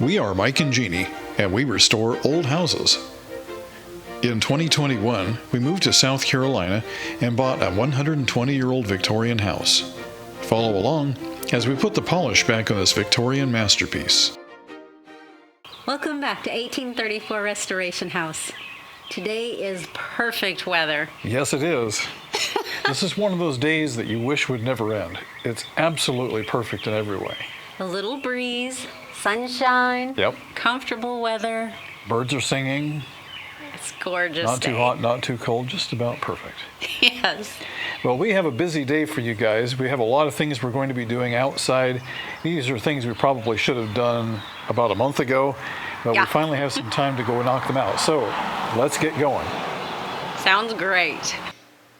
We are Mike and Jeannie, and we restore old houses. In 2021, we moved to South Carolina and bought a 120-year-old Victorian house. Follow along as we put the polish back on this Victorian masterpiece. Welcome back to 1834 Restoration House. Today is perfect weather. Yes, it is. This is one of those days that you wish would never end. It's absolutely perfect in every way. A little breeze, sunshine, Yep. comfortable weather. Birds are singing. It's gorgeous. Not too hot, not too cold, just about perfect. Yes. Well, we have a busy day for you guys. We have a lot of things we're going to be doing outside. These are things we probably should have done about a month ago, but we finally have some time to go knock them out. So let's get going. Sounds great.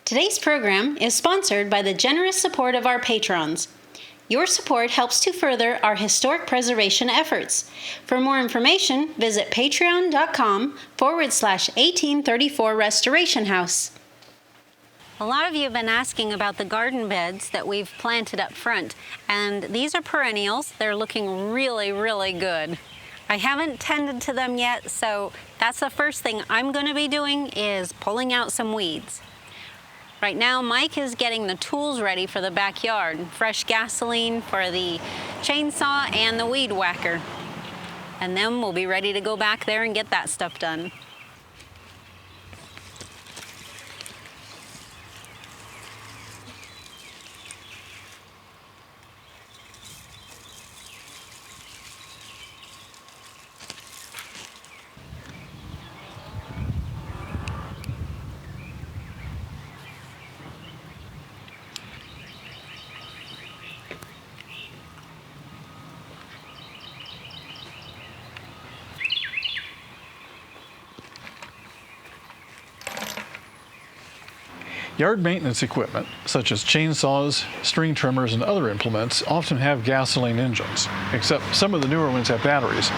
Today's program is sponsored by the generous support of our patrons. Your support helps to further our historic preservation efforts. For more information, visit patreon.com/1834 Restoration House. A lot of you have been asking about the garden beds that we've planted up front, and these are perennials. They're looking really, really good. I haven't tended to them yet, so that's the first thing I'm going to be doing is pulling out some weeds. Right now, Mike is getting the tools ready for the backyard. Fresh gasoline for the chainsaw and the weed whacker. And then we'll be ready to go back there and get that stuff done. Yard maintenance equipment, such as chainsaws, string trimmers, and other implements, often have gasoline engines, except some of the newer ones have batteries.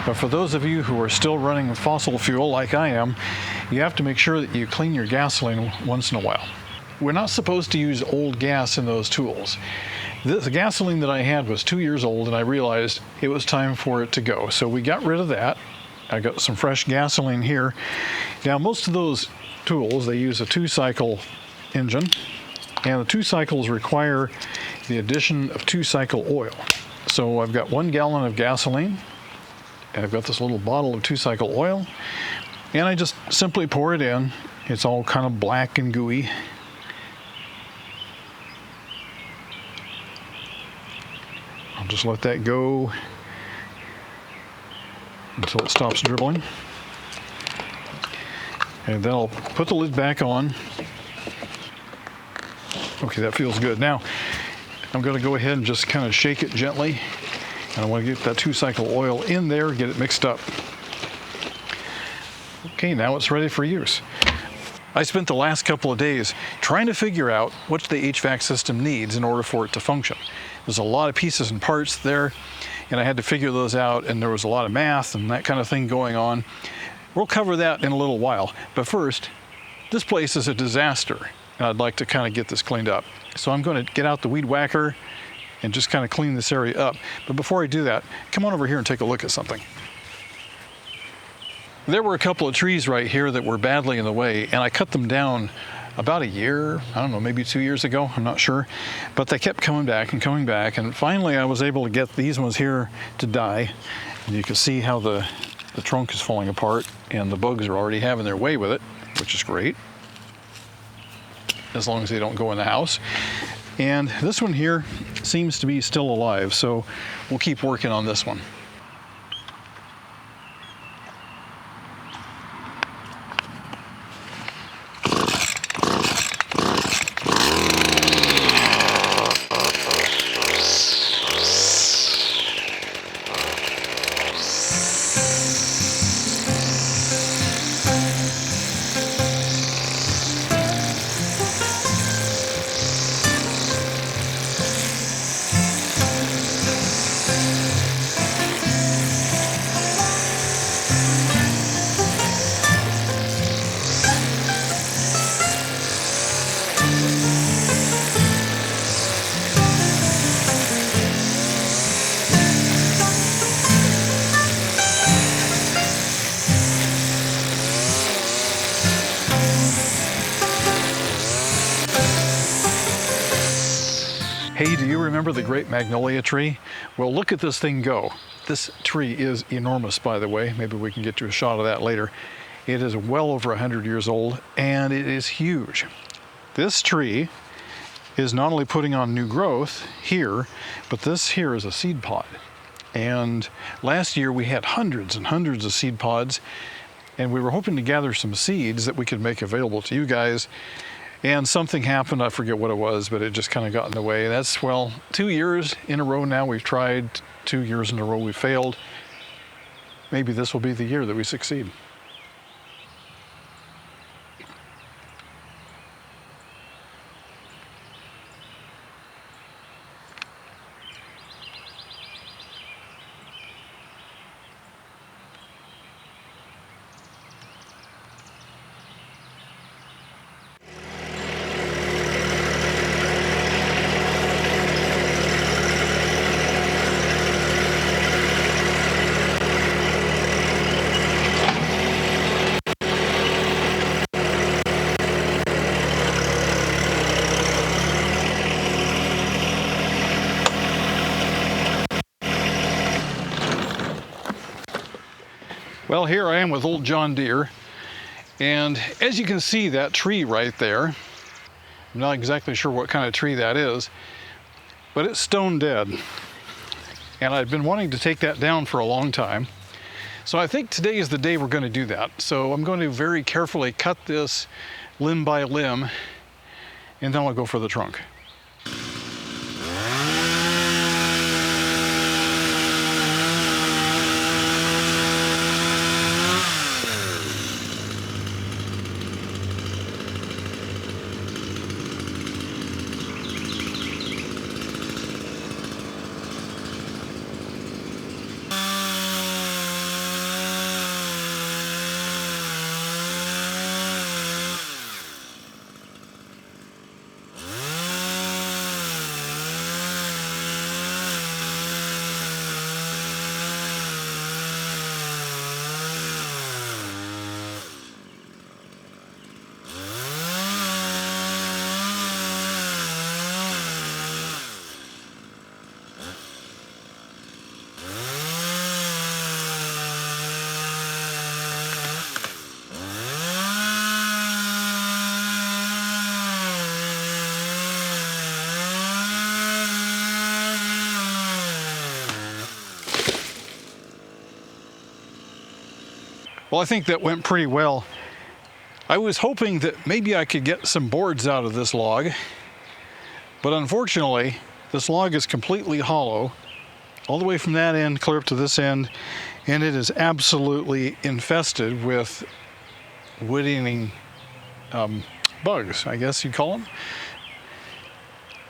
But for those of you who are still running fossil fuel like I am, you have to make sure that you clean your gasoline once in a while. We're not supposed to use old gas in those tools. The gasoline that I had was 2 years old, and I realized it was time for it to go. So we got rid of that. I got some fresh gasoline here. Now, most of those tools, they use a 2-cycle engine, and the 2 cycles require the addition of 2-cycle oil. So I've got 1 gallon of gasoline, and I've got this little bottle of 2-cycle oil, and I just simply pour it in. It's all kind of black and gooey. I'll just let that go until it stops dribbling. And then I'll put the lid back on. Okay, that feels good. Now, I'm going to go ahead and just kind of shake it gently. And I want to get that 2-cycle oil in there, get it mixed up. Okay, now it's ready for use. I spent the last couple of days trying to figure out what the HVAC system needs in order for it to function. There's a lot of pieces and parts there, and I had to figure those out, and there was a lot of math and that kind of thing going on. We'll cover that in a little while, but first, this place is a disaster, and I'd like to kind of get this cleaned up. So I'm going to get out the weed whacker and just kind of clean this area up. But before I do that, come on over here and take a look at something. There were a couple of trees right here that were badly in the way, and I cut them down about a year, I don't know, maybe 2 years ago, I'm not sure. But they kept coming back, and finally I was able to get these ones here to die. And you can see how the trunk is falling apart, and the bugs are already having their way with it, which is great, as long as they don't go in the house. And this one here seems to be still alive, so we'll keep working on this one. Hey, do you remember the great Magnolia tree? Well, look at this thing go. This tree is enormous, by the way. Maybe we can get to a shot of that later. It is well over 100 years old, and it is huge. This tree is not only putting on new growth here, but this here is a seed pod. And last year we had hundreds and hundreds of seed pods, and we were hoping to gather some seeds that we could make available to you guys. And something happened, I forget what it was, but it just kind of got in the way. That's, well, 2 years in a row now we've tried, 2 years in a row we failed. Maybe this will be the year that we succeed. Well, here I am with old John Deere, and as you can see, that tree right there, I'm not exactly sure what kind of tree that is, but it's stone dead. And I've been wanting to take that down for a long time. So I think today is the day we're going to do that. So I'm going to very carefully cut this limb by limb, and then I'll go for the trunk. Well, I think that went pretty well. I was hoping that maybe I could get some boards out of this log, but unfortunately, this log is completely hollow, all the way from that end clear up to this end, and it is absolutely infested with wood-eating bugs, I guess you'd call them.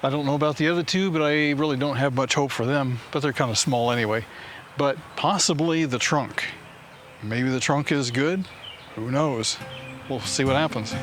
I don't know about the other two, but I really don't have much hope for them, but they're kind of small anyway. But possibly the trunk. Maybe the trunk is good. Who knows? We'll see what happens.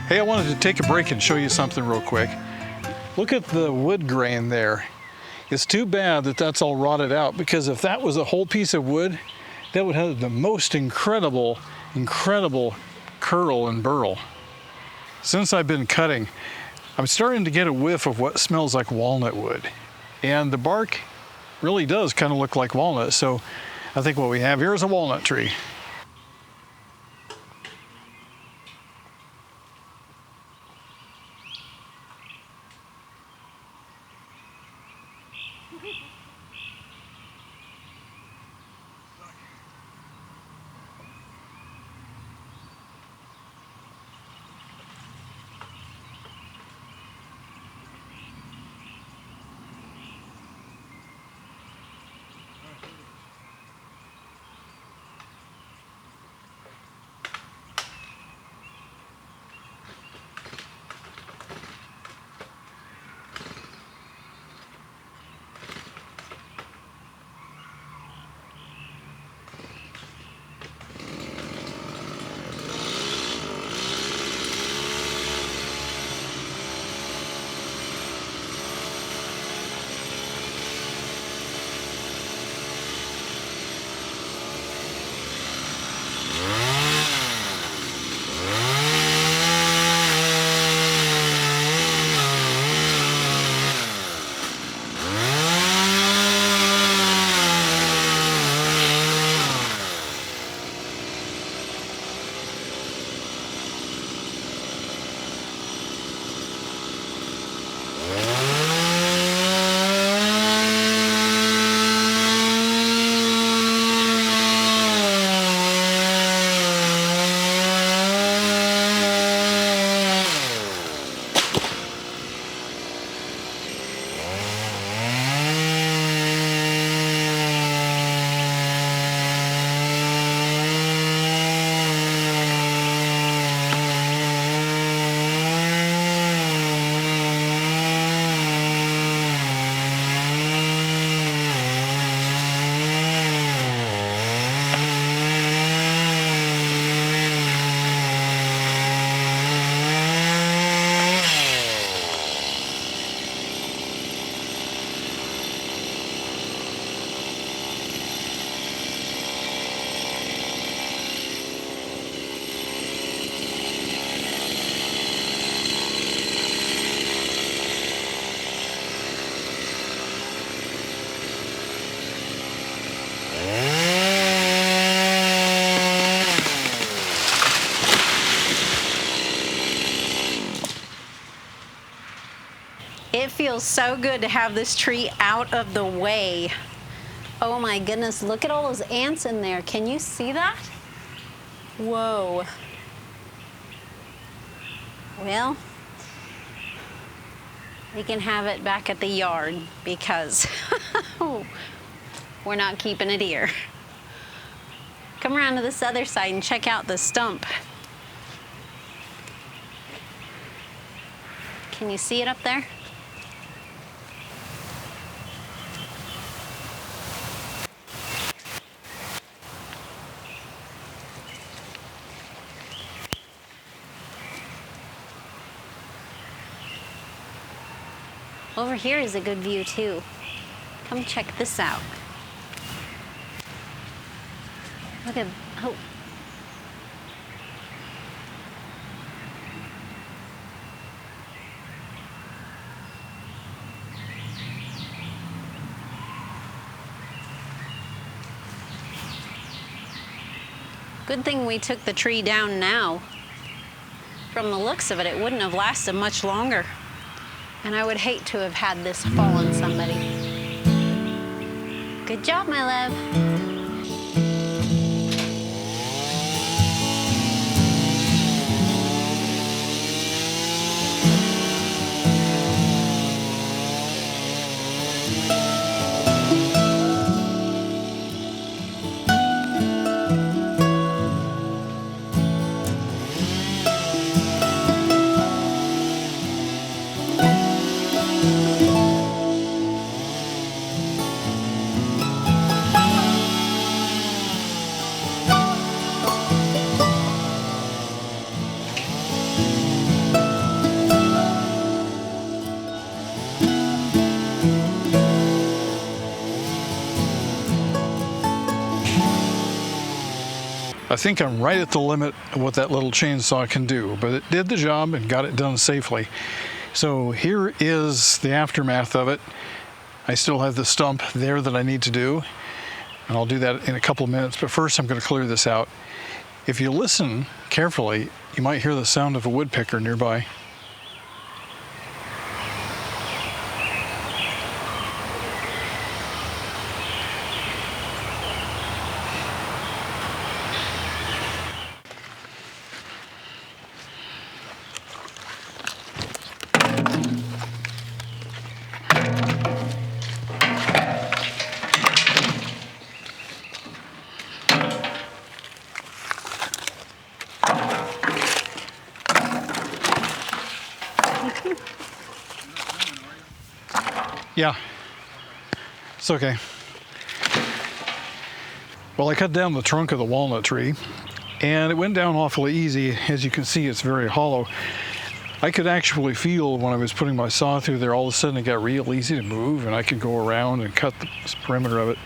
Hey, I wanted to take a break and show you something real quick. Look at the wood grain there. It's too bad that that's all rotted out, because if that was a whole piece of wood, that would have the most incredible curl and burl. Since I've been cutting, I'm starting to get a whiff of what smells like walnut wood. And the bark really does kind of look like walnut, so I think what we have here is a walnut tree. It feels so good to have this tree out of the way. Oh my goodness, look at all those ants in there. Can you see that? Whoa. Well, we can have it back at the yard because we're not keeping it here. Come around to this other side and check out the stump. Can you see it up there? Over here is a good view too. Come check this out. Look at, oh. Good thing we took the tree down now. From the looks of it, it wouldn't have lasted much longer. And I would hate to have had this fall on somebody. Good job, my love. I think I'm right at the limit of what that little chainsaw can do, but it did the job and got it done safely. So here is the aftermath of it. I still have the stump there that I need to do, and I'll do that in a couple of minutes, but first I'm going to clear this out. If you listen carefully, you might hear the sound of a woodpecker nearby. Yeah, it's okay. Well, I cut down the trunk of the walnut tree, and it went down awfully easy. As you can see, it's very hollow. I could actually feel when I was putting my saw through there, all of a sudden it got real easy to move, and I could go around and cut the perimeter of it.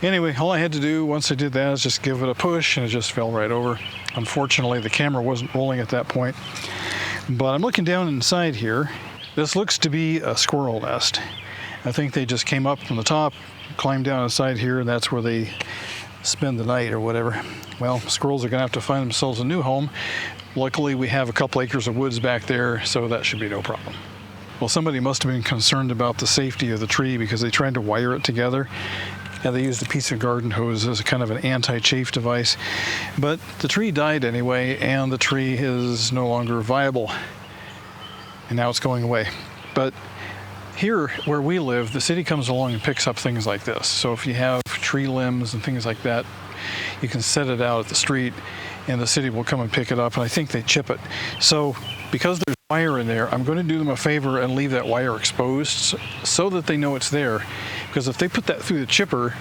Anyway, all I had to do once I did that is just give it a push, and it just fell right over. Unfortunately, the camera wasn't rolling at that point. But I'm looking down inside here. This looks to be a squirrel nest. I think they just came up from the top, climbed down inside here, and that's where they spend the night or whatever. Well, squirrels are going to have to find themselves a new home. Luckily, we have a couple acres of woods back there, so that should be no problem. Well, somebody must have been concerned about the safety of the tree because they tried to wire it together. And they used a piece of garden hose as a kind of an anti-chafe device. But the tree died anyway, and the tree is no longer viable. And now it's going away. But here, where we live, the city comes along and picks up things like this. So if you have tree limbs and things like that, you can set it out at the street, and the city will come and pick it up, and I think they chip it. So because there's wire in there, I'm going to do them a favor and leave that wire exposed so that they know it's there. Because if they put that through the chipper,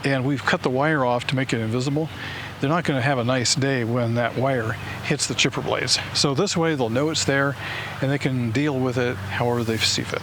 and we've cut the wire off to make it invisible, they're not going to have a nice day when that wire hits the chipper blades. So this way they'll know it's there, and they can deal with it however they see fit.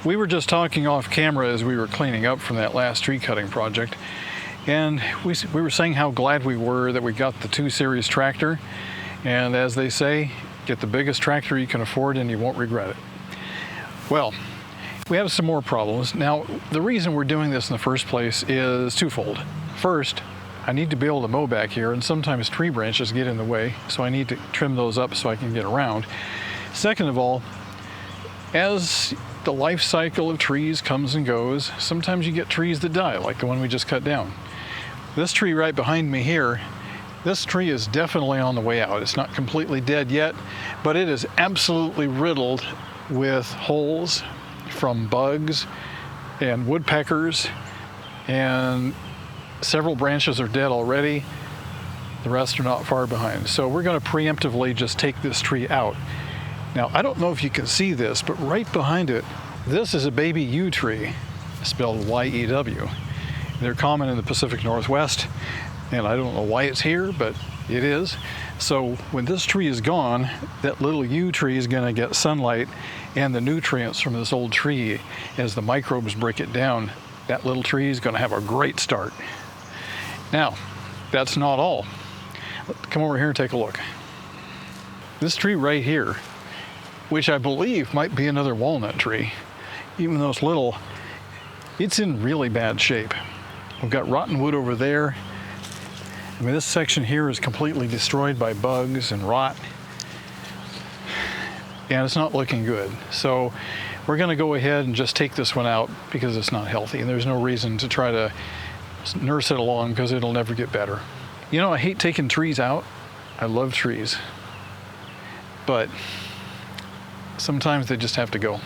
We were just talking off camera as we were cleaning up from that last tree cutting project, and we were saying how glad we were that we got the 2 Series tractor, and as they say, get the biggest tractor you can afford and you won't regret it. Well, we have some more problems. Now, the reason we're doing this in the first place is twofold. First, I need to be able to mow back here, and sometimes tree branches get in the way, so I need to trim those up so I can get around. Second of all, as the life cycle of trees comes and goes, sometimes you get trees that die, like the one we just cut down. This tree right behind me here, this tree is definitely on the way out. It's not completely dead yet, but it is absolutely riddled with holes from bugs and woodpeckers, and several branches are dead already. The rest are not far behind. So we're going to preemptively just take this tree out. Now, I don't know if you can see this, but right behind it, this is a baby yew tree, spelled Y-E-W. They're common in the Pacific Northwest, and I don't know why it's here, but it is. So when this tree is gone, that little yew tree is going to get sunlight and the nutrients from this old tree. As the microbes break it down, that little tree is going to have a great start. Now, that's not all. Come over here and take a look. This tree right here, which I believe might be another walnut tree, even though it's little, it's in really bad shape. We've got rotten wood over there. I mean, this section here is completely destroyed by bugs and rot, and it's not looking good. So we're going to go ahead and just take this one out because it's not healthy, and there's no reason to try to nurse it along because it'll never get better. You know, I hate taking trees out. I love trees, but sometimes they just have to go.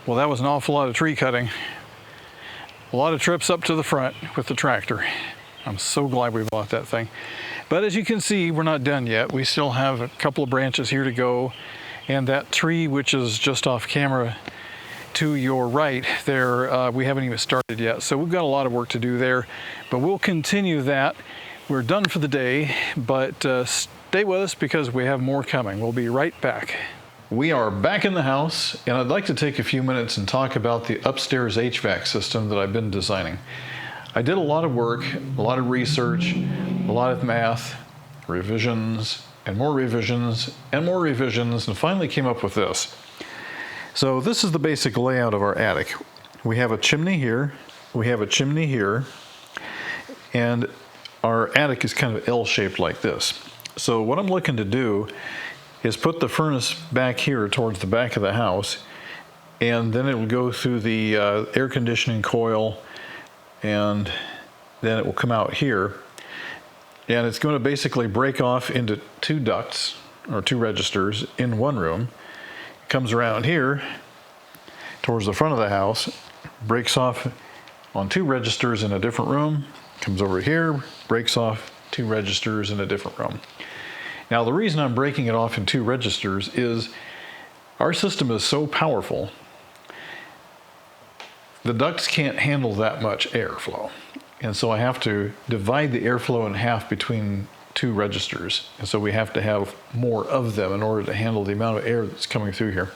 Well, that was an awful lot of tree cutting. A lot of trips up to the front with the tractor. I'm so glad we bought that thing. But as you can see, we're not done yet. We still have a couple of branches here to go. And that tree, which is just off camera to your right there, we haven't even started yet. So we've got a lot of work to do there, but we'll continue that. We're done for the day, but stay with us because we have more coming. We'll be right back. We are back in the house, and I'd like to take a few minutes and talk about the upstairs HVAC system that I've been designing. I did a lot of work, a lot of research, a lot of math, revisions, and more revisions, and more revisions, and finally came up with this. So this is the basic layout of our attic. We have a chimney here, we have a chimney here, and our attic is kind of L-shaped like this. So what I'm looking to do is put the furnace back here towards the back of the house, and then it will go through the air conditioning coil, and then it will come out here, and it's going to basically break off into two ducts or two registers in one room. It comes around here towards the front of the house, breaks off on two registers in a different room, comes over here, breaks off two registers in a different room. Now, the reason I'm breaking it off in two registers is our system is so powerful, the ducts can't handle that much airflow. And so I have to divide the airflow in half between two registers. And so we have to have more of them in order to handle the amount of air that's coming through here.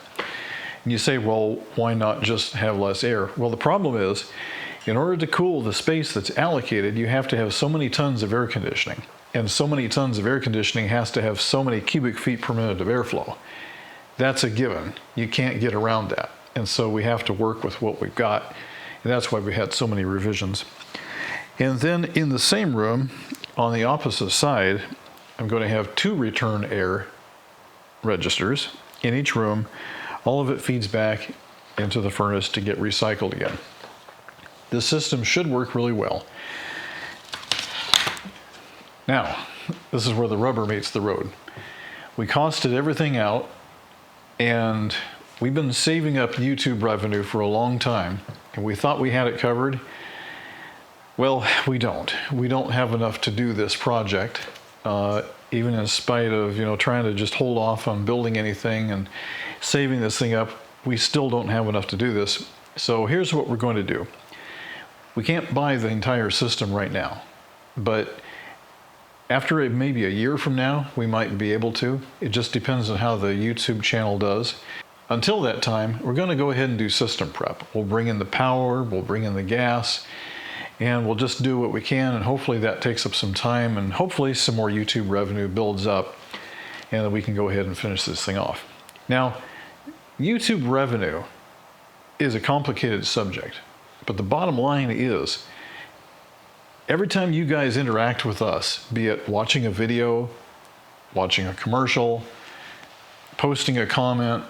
And you say, well, why not just have less air? Well, the problem is, in order to cool the space that's allocated, you have to have so many tons of air conditioning. And so many tons of air conditioning has to have so many cubic feet per minute of airflow. That's a given. You can't get around that. And so we have to work with what we've got. And that's why we had so many revisions. And then in the same room, on the opposite side, I'm going to have two return air registers in each room. All of it feeds back into the furnace to get recycled again. This system should work really well. Now, this is where the rubber meets the road. We costed everything out, and we've been saving up YouTube revenue for a long time, and we thought we had it covered. Well, we don't. We don't have enough to do this project, even in spite of, trying to just hold off on building anything and saving this thing up. We still don't have enough to do this. So here's what we're going to do. We can't buy the entire system right now, but after maybe a year from now, we might be able to. It just depends on how the YouTube channel does. Until that time, we're going to go ahead and do system prep. We'll bring in the power, we'll bring in the gas, and we'll just do what we can, and hopefully that takes up some time, and hopefully some more YouTube revenue builds up, and then we can go ahead and finish this thing off. Now, YouTube revenue is a complicated subject, but the bottom line is, every time you guys interact with us, be it watching a video, watching a commercial, posting a comment,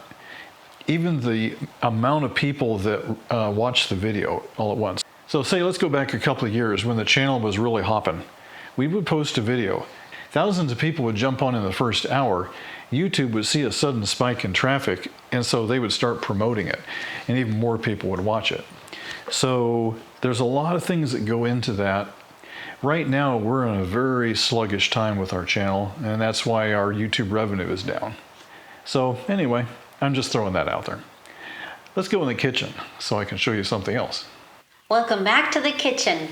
even the amount of people that watch the video all at once. So say, let's go back a couple of years when the channel was really hopping. We would post a video. Thousands of people would jump on in the first hour. YouTube would see a sudden spike in traffic, and so they would start promoting it, and even more people would watch it. So there's a lot of things that go into that. Right now, we're in a very sluggish time with our channel, and that's why our YouTube revenue is down. So anyway, I'm just throwing that out there. Let's go in the kitchen so I can show you something else. Welcome back to the kitchen.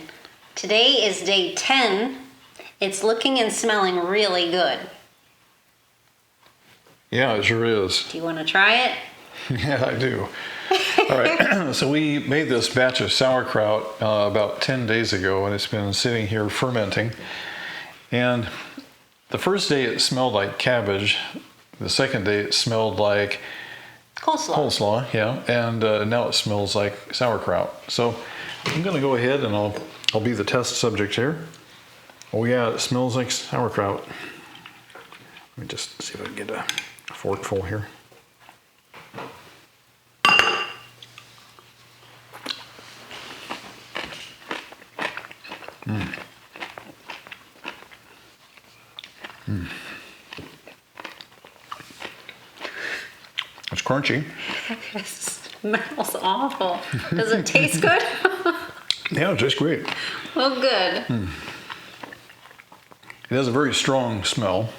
Today is day 10. It's looking and smelling really good. Yeah, it sure is. Do you want to try it? Yeah, I do. All right, so we made this batch of sauerkraut about 10 days ago, and it's been sitting here fermenting. And the first day it smelled like cabbage. The second day it smelled like coleslaw, yeah, and now it smells like sauerkraut. So I'm going to go ahead and I'll be the test subject here. Oh yeah, it smells like sauerkraut. Let me just see if I can get a forkful here. It's crunchy. Yes. Smells awful. Does it taste good? Yeah, it tastes great. Well, good. It has a very strong smell.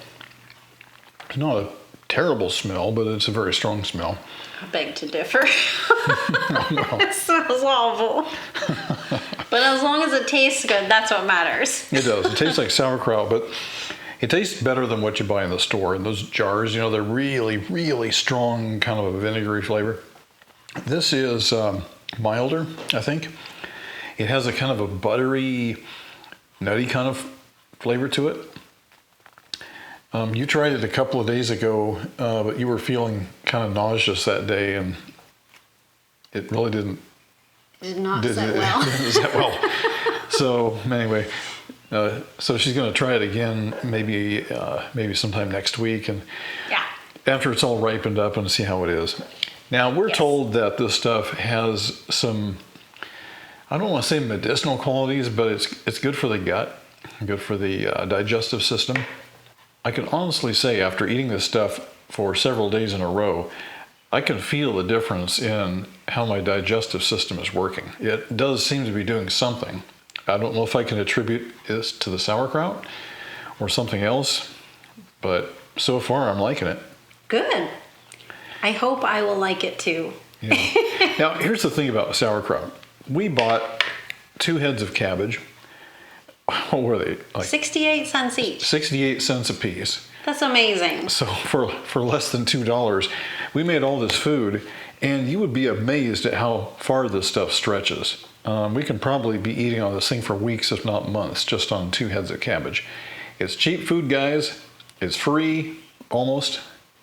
It's not a terrible smell, but it's a very strong smell. I beg to differ. It smells awful. But as long as it tastes good, that's what matters. It does. It tastes like sauerkraut, but it tastes better than what you buy in the store. In those jars, you know, they're really, really strong, kind of a vinegary flavor. This is milder, I think. It has a kind of a buttery, nutty kind of flavor to it. You tried it a couple of days ago, but you were feeling kind of nauseous that day, and it really did not sit well. So anyway, so she's going to try it again, maybe sometime next week, and after it's all ripened up, and see how it is. Now we're told that this stuff has some, I don't want to say medicinal qualities, but it's good for the gut, good for the digestive system. I can honestly say after eating this stuff for several days in a row, I can feel the difference in how my digestive system is working. It does seem to be doing something. I don't know if I can attribute this to the sauerkraut or something else, but so far I'm liking it. Good. I hope I will like it too. Yeah. Now, here's the thing about sauerkraut. We bought 2 heads of cabbage. What were they? Like 68 cents each. 68 cents a piece. That's amazing. So for less than $2, we made all this food, and you would be amazed at how far this stuff stretches. We can probably be eating on this thing for weeks, if not months, just on 2 heads of cabbage. It's cheap food, guys. It's free, almost.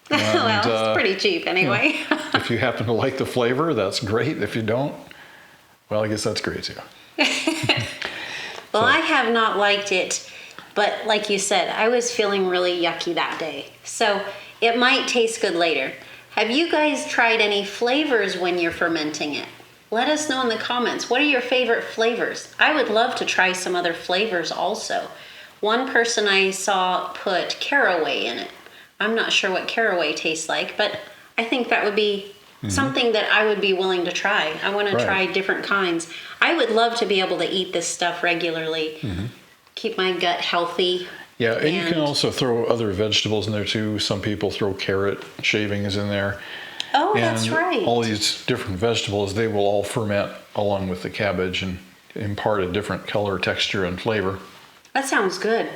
And, well, it's pretty cheap anyway. You know, if you happen to like the flavor, that's great. If you don't, well, I guess that's great too. Well, I have not liked it, but like you said, I was feeling really yucky that day. So it might taste good later. Have you guys tried any flavors when you're fermenting it? Let us know in the comments. What are your favorite flavors? I would love to try some other flavors also. One person I saw put caraway in it. I'm not sure what caraway tastes like, but I think that would be something that I would be willing to try. I want to try different kinds. I would love to be able to eat this stuff regularly, keep my gut healthy. Yeah, and you can also throw other vegetables in there too. Some people throw carrot shavings in there. Oh, and that's right. All these different vegetables, they will all ferment along with the cabbage and impart a different color, texture, and flavor. That sounds good.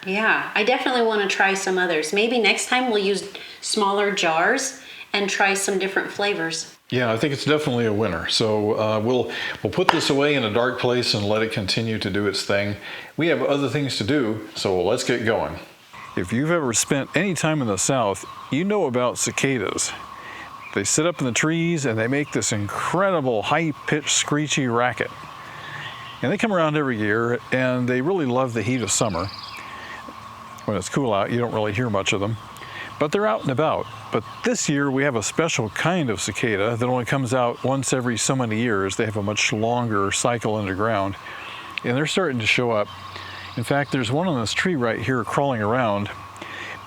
Yeah, I definitely want to try some others. Maybe next time we'll use smaller jars and try some different flavors. Yeah, I think it's definitely a winner. So we'll put this away in a dark place and let it continue to do its thing. We have other things to do, so let's get going. If you've ever spent any time in the South, you know about cicadas. They sit up in the trees and they make this incredible high-pitched screechy racket. And they come around every year, and they really love the heat of summer. When it's cool out, you don't really hear much of them. But they're out and about. But this year we have a special kind of cicada that only comes out once every so many years. They have a much longer cycle underground, and they're starting to show up. In fact, there's one on this tree right here crawling around,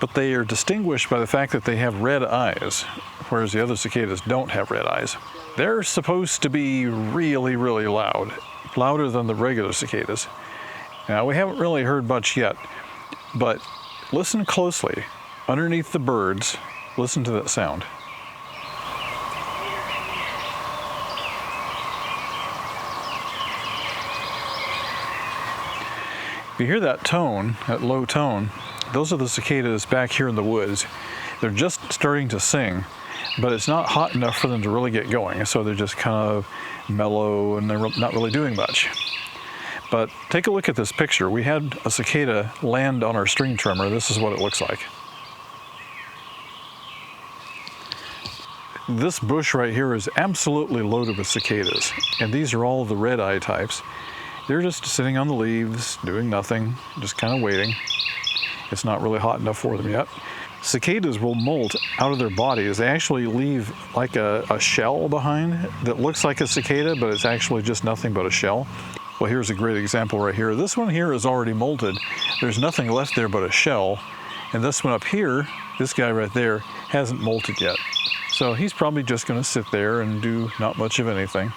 but they are distinguished by the fact that they have red eyes, whereas the other cicadas don't have red eyes. They're supposed to be really, really loud, louder than the regular cicadas. Now, we haven't really heard much yet, but listen closely. Underneath the birds, listen to that sound. If you hear that tone, that low tone, those are the cicadas back here in the woods. They're just starting to sing, but it's not hot enough for them to really get going, so they're just kind of mellow and they're not really doing much. But take a look at this picture. We had a cicada land on our string trimmer. This is what it looks like. This bush right here is absolutely loaded with cicadas, and these are all the red-eye types. They're just sitting on the leaves, doing nothing, just kind of waiting. It's not really hot enough for them yet. Cicadas will molt out of their bodies. They actually leave like a shell behind that looks like a cicada, but it's actually just nothing but a shell. Well, here's a great example right here. This one here is already molted. There's nothing left there but a shell. And this one up here, this guy right there, hasn't molted yet. So he's probably just going to sit there and do not much of anything.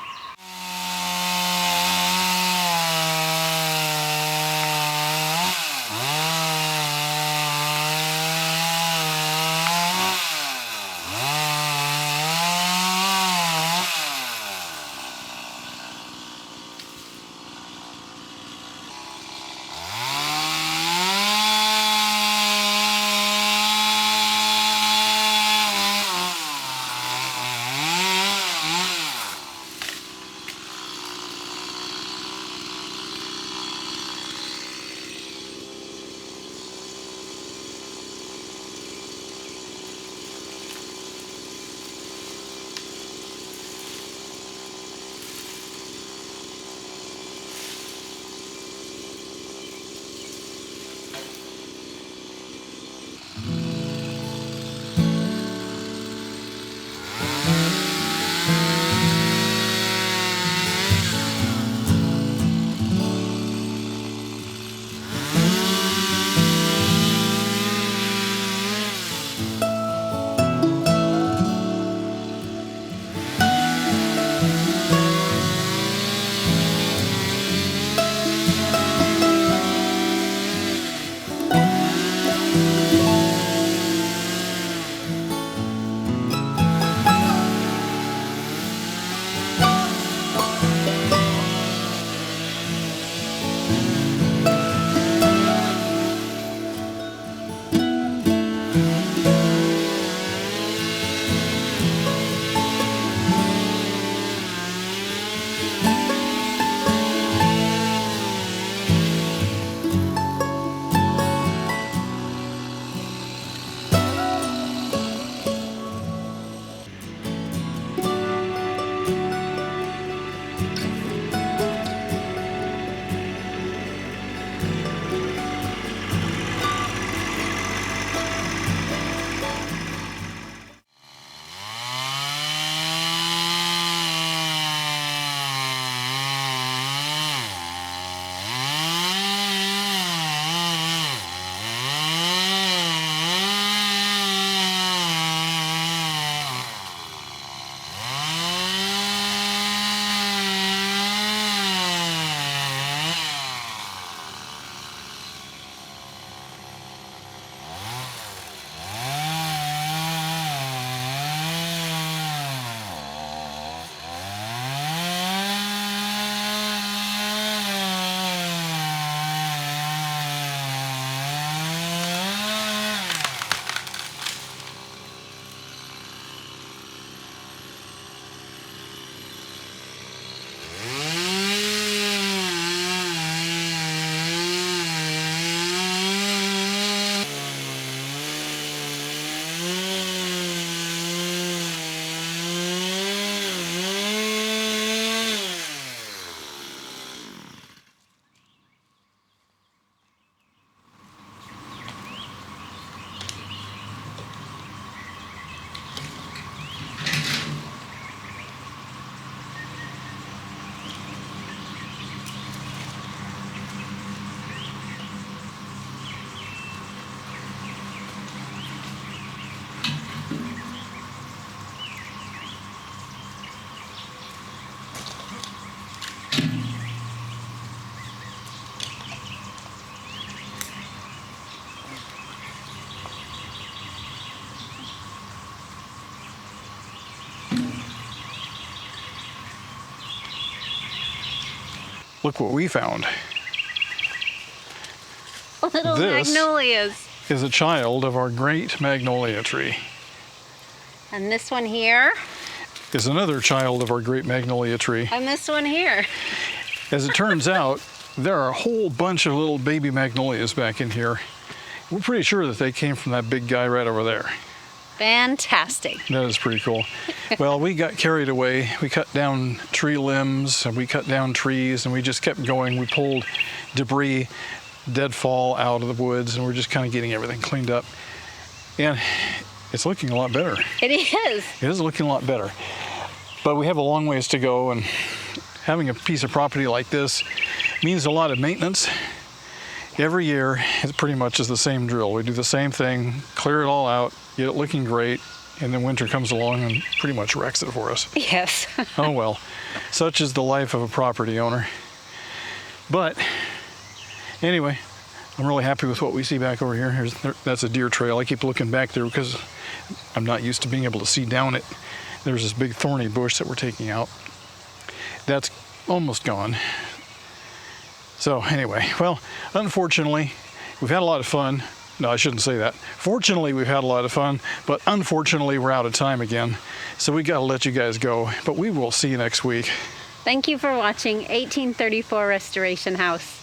Look what we found. Little This magnolias. is a child of our great magnolia tree. And this one here. Is another child of our great magnolia tree. And this one here. As it turns out, there are a whole bunch of little baby magnolias back in here. We're pretty sure that they came from that big guy right over there. Fantastic. That is pretty cool. Well, we got carried away. We cut down tree limbs and we cut down trees and we just kept going. We pulled debris, deadfall out of the woods, and we're just kind of getting everything cleaned up. And it's looking a lot better. It is. It is looking a lot better. But we have a long ways to go, and having a piece of property like this means a lot of maintenance. Every year, it pretty much is the same drill. We do the same thing, clear it all out, get it looking great, and then winter comes along and pretty much wrecks it for us. Yes. Oh well, such is the life of a property owner. But anyway, I'm really happy with what we see back over here. That's a deer trail. I keep looking back there because I'm not used to being able to see down it. There's this big thorny bush that we're taking out. That's almost gone. So anyway, well, unfortunately, we've had a lot of fun. No, I shouldn't say that. Fortunately, we've had a lot of fun, but unfortunately, we're out of time again. So we got to let you guys go, but we will see you next week. Thank you for watching 1834 Restoration House.